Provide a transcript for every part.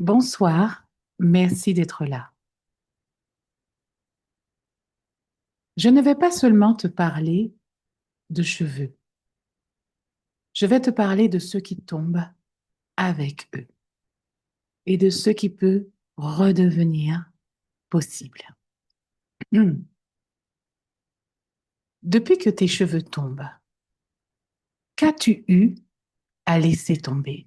Bonsoir, merci d'être là. Je ne vais pas seulement te parler de cheveux, je vais te parler de ceux qui tombent avec eux et de ce qui peut redevenir possible. Hmm. Depuis que tes cheveux tombent, qu'as-tu eu à laisser tomber?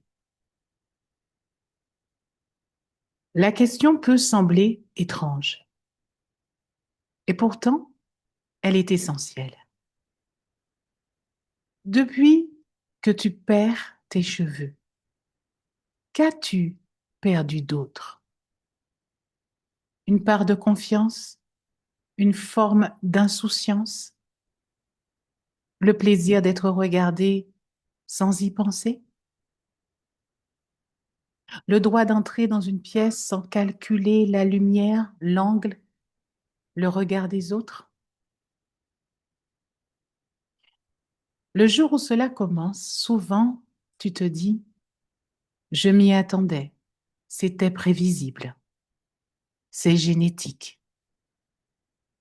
La question peut sembler étrange et pourtant, elle est essentielle. Depuis que tu perds tes cheveux, qu'as-tu perdu d'autre? Une part de confiance, une forme d'insouciance, le plaisir d'être regardé sans y penser, le droit d'entrer dans une pièce sans calculer la lumière, l'angle, le regard des autres. Le jour où cela commence, souvent, tu te dis, je m'y attendais, c'était prévisible, c'est génétique.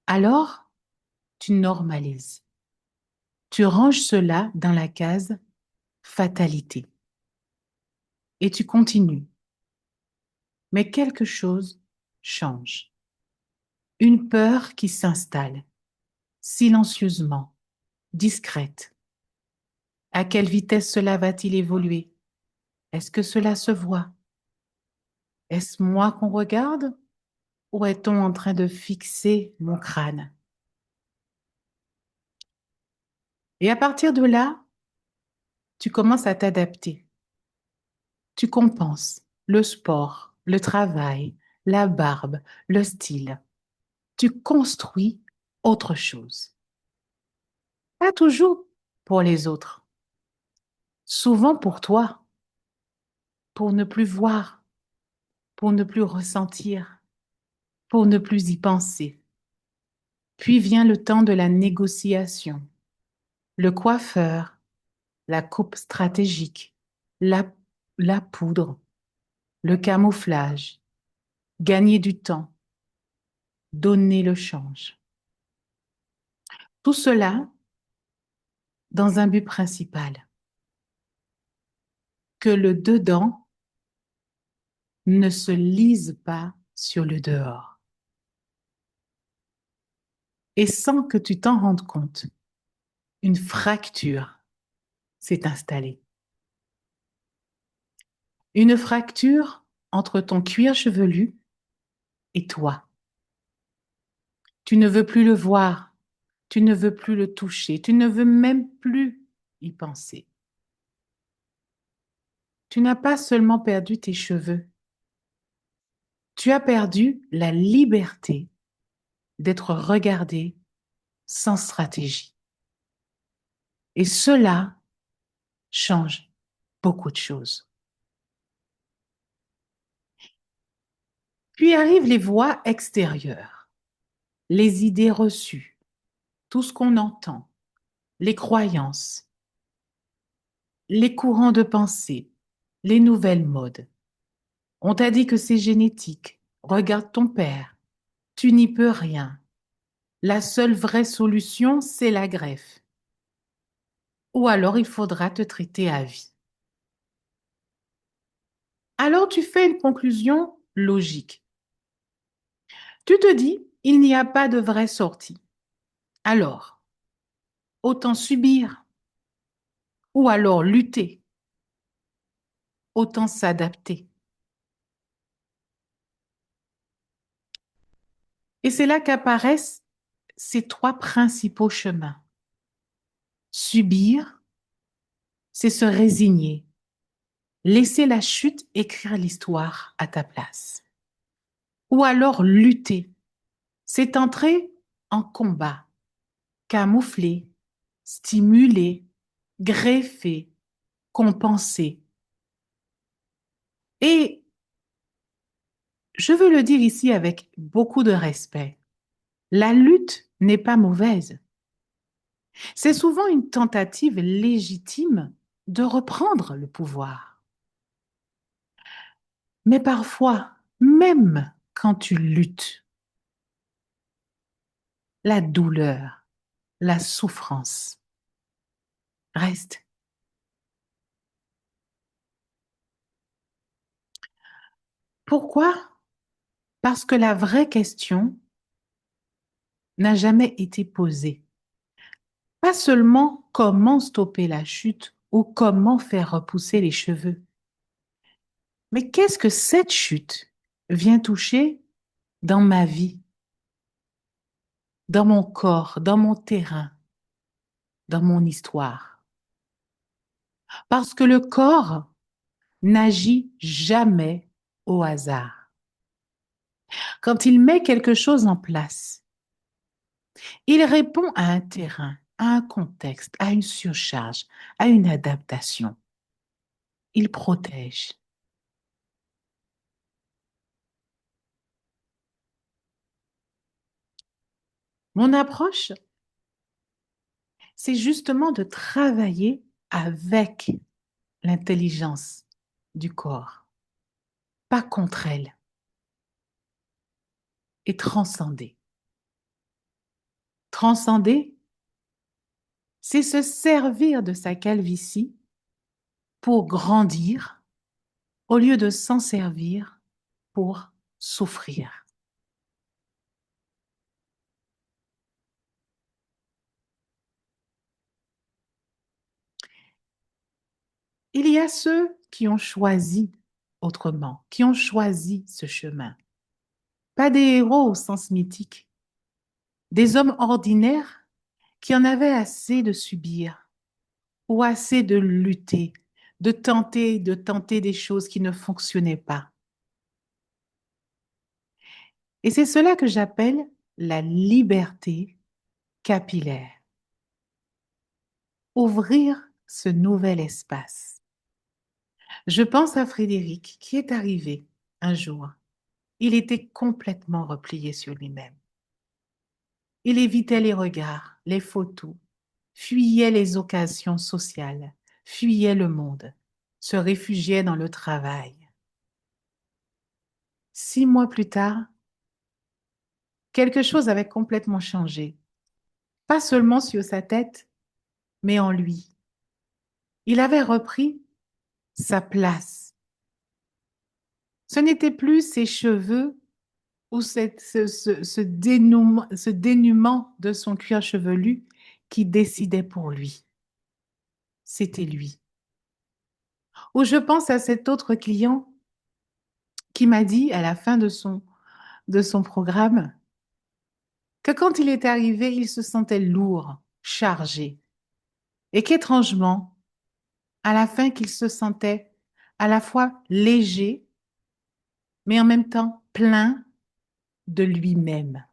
Alors, tu normalises, tu ranges cela dans la case fatalité et tu continues. Mais quelque chose change. Une peur qui s'installe, silencieusement, discrète. À quelle vitesse cela va-t-il évoluer? Est-ce que cela se voit? Est-ce moi qu'on regarde ou est-on en train de fixer mon crâne? Et à partir de là, tu commences à t'adapter. Tu compenses le sport, le travail, la barbe, le style. Tu construis autre chose. Pas toujours pour les autres, souvent pour toi, pour ne plus voir, pour ne plus ressentir, pour ne plus y penser. Puis vient le temps de la négociation, le coiffeur, la coupe stratégique, la, la poudre, le camouflage, gagner du temps, donner le change. Tout cela dans un but principal, que le dedans ne se lise pas sur le dehors. Et sans que tu t'en rendes compte, une fracture s'est installée. Une fracture entre ton cuir chevelu et toi. Tu ne veux plus le voir, tu ne veux plus le toucher, tu ne veux même plus y penser. Tu n'as pas seulement perdu tes cheveux, tu as perdu la liberté d'être regardé sans stratégie. Et cela change beaucoup de choses. Puis arrivent les voix extérieures, les idées reçues, tout ce qu'on entend, les croyances, les courants de pensée, les nouvelles modes. On t'a dit que c'est génétique. Regarde ton père. Tu n'y peux rien. La seule vraie solution, c'est la greffe. Ou alors il faudra te traiter à vie. Alors tu fais une conclusion logique. Tu te dis, il n'y a pas de vraie sortie. Alors, autant subir ou alors lutter, autant s'adapter. Et c'est là qu'apparaissent ces trois principaux chemins. Subir, c'est se résigner, laisser la chute écrire l'histoire à ta place. Ou alors lutter, c'est entrer en combat, camoufler, stimuler, greffer, compenser. Et je veux le dire ici avec beaucoup de respect, la lutte n'est pas mauvaise. C'est souvent une tentative légitime de reprendre le pouvoir. Mais parfois, même quand tu luttes, la douleur, la souffrance reste. Pourquoi? Parce que la vraie question n'a jamais été posée. Pas seulement comment stopper la chute ou comment faire repousser les cheveux, mais qu'est-ce que cette chute vient toucher dans ma vie, dans mon corps, dans mon terrain, dans mon histoire. Parce que le corps n'agit jamais au hasard. Quand il met quelque chose en place, il répond à un terrain, à un contexte, à une surcharge, à une adaptation. Il protège. Mon approche, c'est justement de travailler avec l'intelligence du corps, pas contre elle, et transcender. Transcender, c'est se servir de sa calvitie pour grandir au lieu de s'en servir pour souffrir. Il y a ceux qui ont choisi autrement, qui ont choisi ce chemin. Pas des héros au sens mythique, des hommes ordinaires qui en avaient assez de subir ou assez de lutter, de tenter des choses qui ne fonctionnaient pas. Et c'est cela que j'appelle la liberté capillaire. Ouvrir ce nouvel espace. Je pense à Frédéric qui est arrivé un jour. Il était complètement replié sur lui-même. Il évitait les regards, les photos, fuyait les occasions sociales, fuyait le monde, se réfugiait dans le travail. 6 mois plus tard, quelque chose avait complètement changé, pas seulement sur sa tête, mais en lui. Il avait repris sa place. Ce n'était plus ses cheveux ou ce dénûment de son cuir chevelu qui décidait pour lui. C'était lui. Ou je pense à cet autre client qui m'a dit à la fin de son programme que quand il est arrivé, il se sentait lourd, chargé, et qu'étrangement, à la fin, qu'il se sentait à la fois léger, mais en même temps plein de lui-même.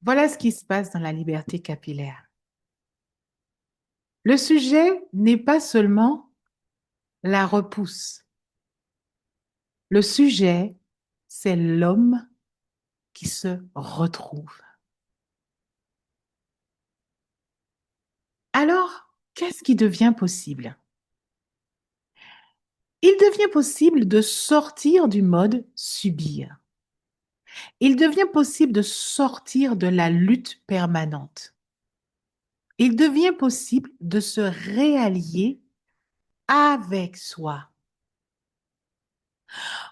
Voilà ce qui se passe dans la liberté capillaire. Le sujet n'est pas seulement la repousse. Le sujet, c'est l'homme qui se retrouve. Alors, qu'est-ce qui devient possible? Il devient possible de sortir du mode subir. Il devient possible de sortir de la lutte permanente. Il devient possible de se réallier avec soi.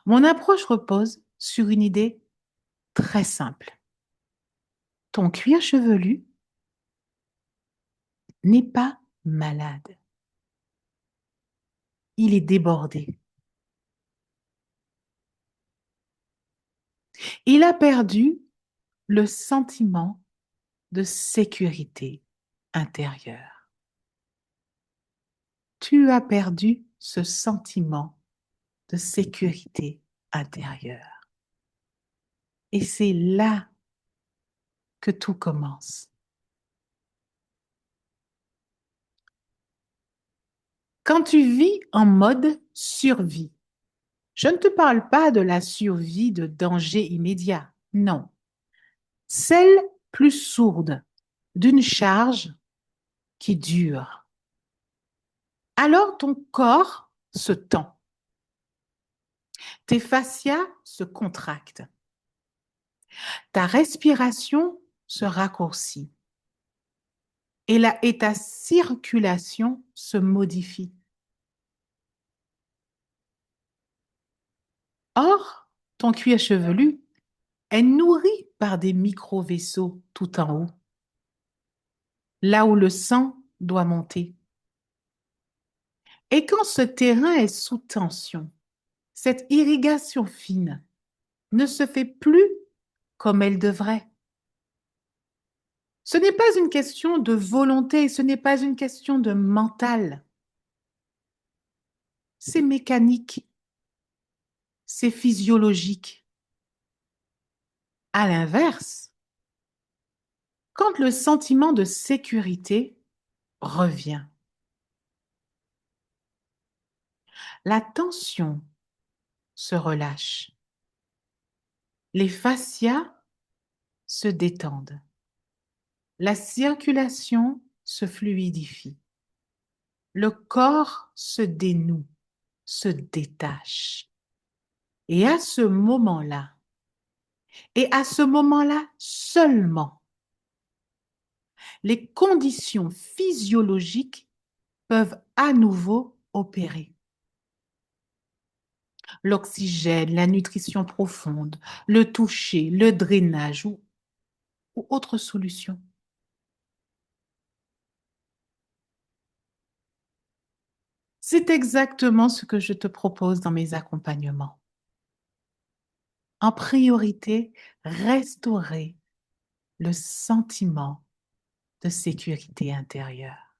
Mon approche repose sur une idée très simple. Ton cuir chevelu n'est pas malade. Il est débordé. Il a perdu le sentiment de sécurité intérieure. Tu as perdu ce sentiment de sécurité intérieure. Et c'est là que tout commence. Quand tu vis en mode survie, je ne te parle pas de la survie de danger immédiat, non. Celle plus sourde d'une charge qui dure. Alors ton corps se tend, tes fascias se contractent, ta respiration se raccourcit et ta circulation se modifie. Or, ton cuir chevelu est nourri par des micro-vaisseaux tout en haut, là où le sang doit monter. Et quand ce terrain est sous tension, cette irrigation fine ne se fait plus comme elle devrait. Ce n'est pas une question de volonté, ce n'est pas une question de mental. C'est mécanique, c'est physiologique. À l'inverse, quand le sentiment de sécurité revient, la tension se relâche, les fascias se détendent, la circulation se fluidifie, le corps se dénoue, se détache. Et à ce moment-là, et à ce moment-là seulement, les conditions physiologiques peuvent à nouveau opérer. L'oxygène, la nutrition profonde, le toucher, le drainage ou autre solution. C'est exactement ce que je te propose dans mes accompagnements. En priorité, restaurer le sentiment de sécurité intérieure.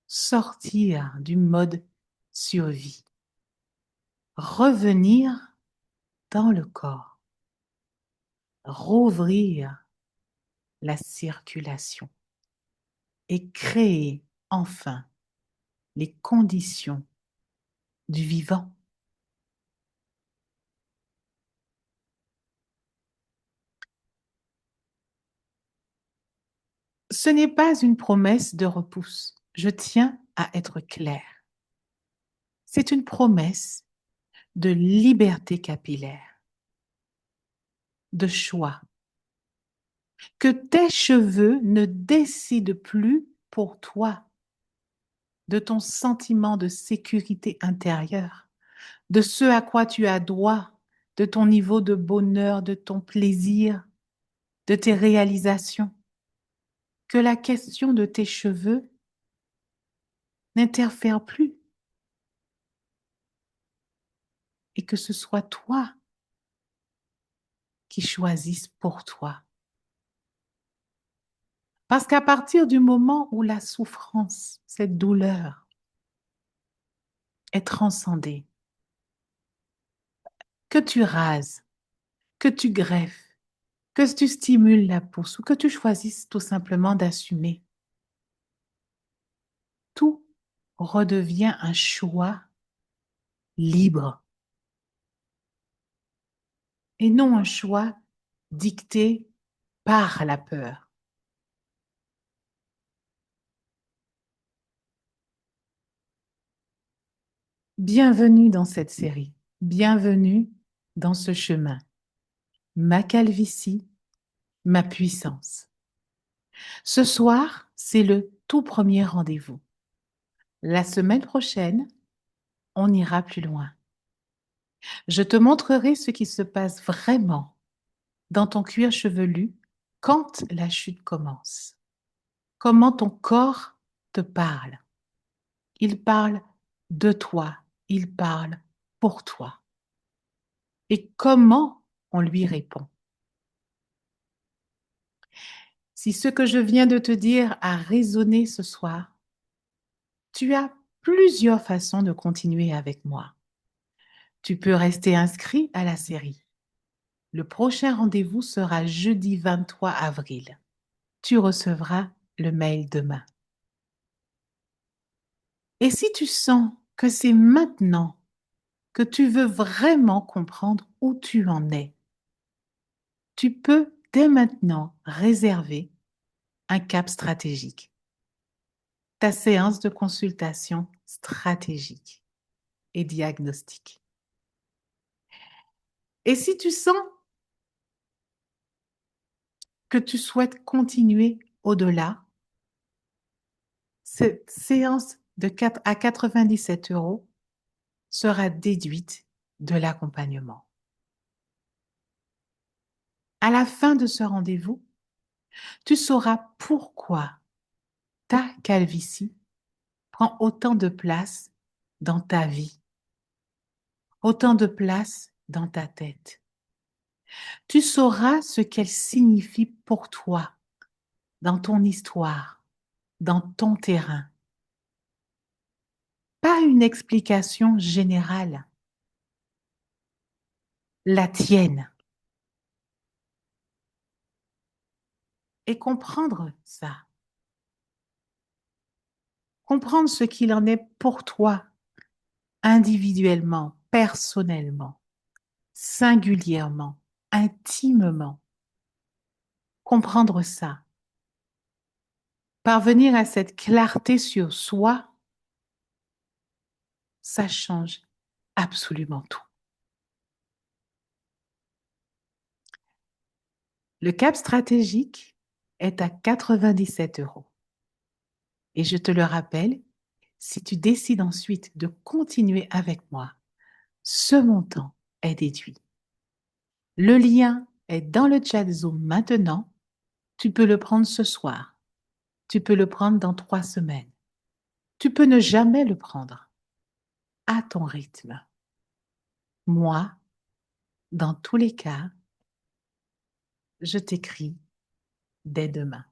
Sortir du mode survie. Revenir dans le corps. Rouvrir la circulation et créer enfin les conditions du vivant. Ce n'est pas une promesse de repousse. Je tiens à être claire. C'est une promesse de liberté capillaire, de choix. Que tes cheveux ne décident plus pour toi de ton sentiment de sécurité intérieure, de ce à quoi tu as droit, de ton niveau de bonheur, de ton plaisir, de tes réalisations. Que la question de tes cheveux n'interfère plus et que ce soit toi qui choisisses pour toi. Parce qu'à partir du moment où la souffrance, cette douleur est transcendée, que tu rases, que tu greffes, que tu stimules la pousse ou que tu choisisses tout simplement d'assumer, tout redevient un choix libre et non un choix dicté par la peur. Bienvenue dans cette série, bienvenue dans ce chemin. Ma calvitie, ma puissance. Ce soir, c'est le tout premier rendez-vous. La semaine prochaine, on ira plus loin. Je te montrerai ce qui se passe vraiment dans ton cuir chevelu quand la chute commence. Comment ton corps te parle. Il parle de toi, il parle pour toi. Et comment on lui répond. Si ce que je viens de te dire a résonné ce soir, tu as plusieurs façons de continuer avec moi. Tu peux rester inscrit à la série. Le prochain rendez-vous sera jeudi 23 avril. Tu recevras le mail demain. Et si tu sens que c'est maintenant que tu veux vraiment comprendre où tu en es, tu peux dès maintenant réserver un cap stratégique. ta séance de consultation stratégique et diagnostique. Et si tu sens que tu souhaites continuer au-delà, cette séance de 4 à 97 € sera déduite de l'accompagnement. À la fin de ce rendez-vous, tu sauras pourquoi ta calvitie prend autant de place dans ta vie, autant de place dans ta tête. Tu sauras ce qu'elle signifie pour toi, dans ton histoire, dans ton terrain. Pas une explication générale, la tienne. Et comprendre ça. Comprendre ce qu'il en est pour toi, individuellement, personnellement, singulièrement, intimement. Comprendre ça. Parvenir à cette clarté sur soi, ça change absolument tout. Le cap stratégique est à 97 €. Et je te le rappelle, si tu décides ensuite de continuer avec moi, ce montant est déduit. Le lien est dans le chat Zoom maintenant. Tu peux le prendre ce soir. Tu peux le prendre dans 3 semaines. Tu peux ne jamais le prendre à ton rythme. Moi, dans tous les cas, je t'écris dès demain.